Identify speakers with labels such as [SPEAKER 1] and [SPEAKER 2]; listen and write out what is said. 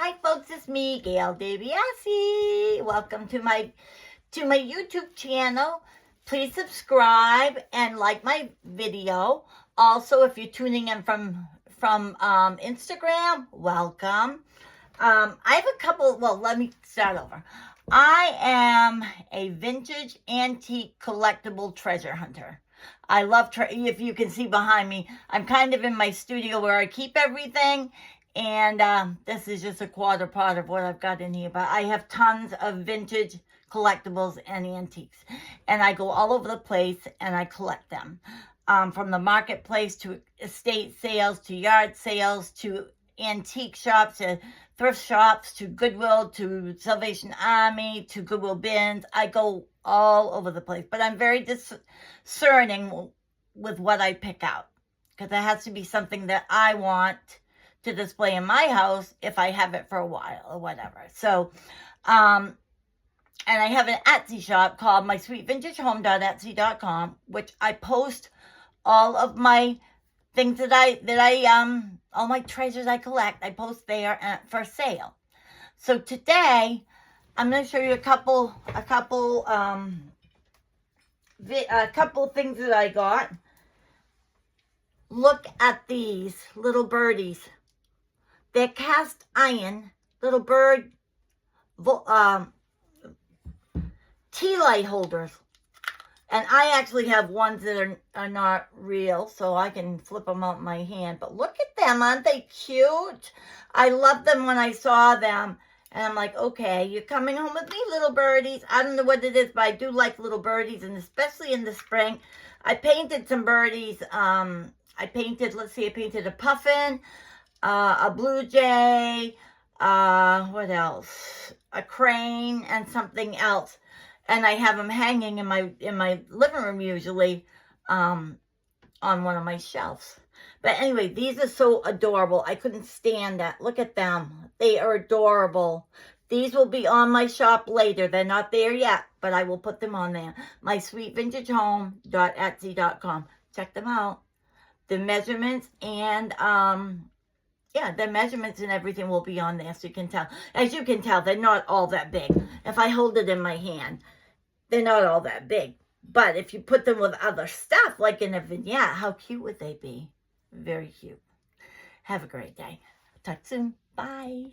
[SPEAKER 1] Hi folks, it's me, Gail DiBiase. Welcome to my YouTube channel. Please subscribe and like my video. Also, if you're tuning in from Instagram, welcome. I have a couple, well, let me start over. I am a vintage antique collectible treasure hunter. I love, if you can see behind me, I'm kind of in my studio where I keep everything. And this is just a quarter part of what I've got in here. But I have tons of vintage collectibles and antiques. And I go all over the place and I collect them. From the marketplace to estate sales to yard sales to antique shops to thrift shops to Goodwill to Salvation Army to Goodwill bins. I go all over the place. But I'm very discerning with what I pick out. Because it has to be something that I want to display in my house if I have it for a while or whatever. So, and I have an Etsy shop called mysweetvintagehome.etsy.com, which I post all of my things all my treasures I collect, I post there for sale. So today, I'm going to show you a couple things that I got. Look at these little birdies. They're cast iron little bird tea light holders. And I actually have ones that are not real, so I can flip them out in my hand. But look at them. Aren't they cute? I loved them when I saw them. And I'm like, okay, you're coming home with me, little birdies. I don't know what it is, but I do like little birdies, and especially in the spring. I painted some birdies. I painted a puffin, a blue jay, what else? A crane and something else. And I have them hanging in my living room usually on one of my shelves. But anyway, these are so adorable. I couldn't stand that. Look at them. They are adorable. These will be on my shop later. They're not there yet, but I will put them on there. mysweetvintagehome.etsy.com. Check them out. The measurements and the measurements and everything will be on there, so you can tell. As you can tell, they're not all that big. If I hold it in my hand, they're not all that big. But if you put them with other stuff, like in a vignette, how cute would they be? Very cute. Have a great day. Talk soon. Bye.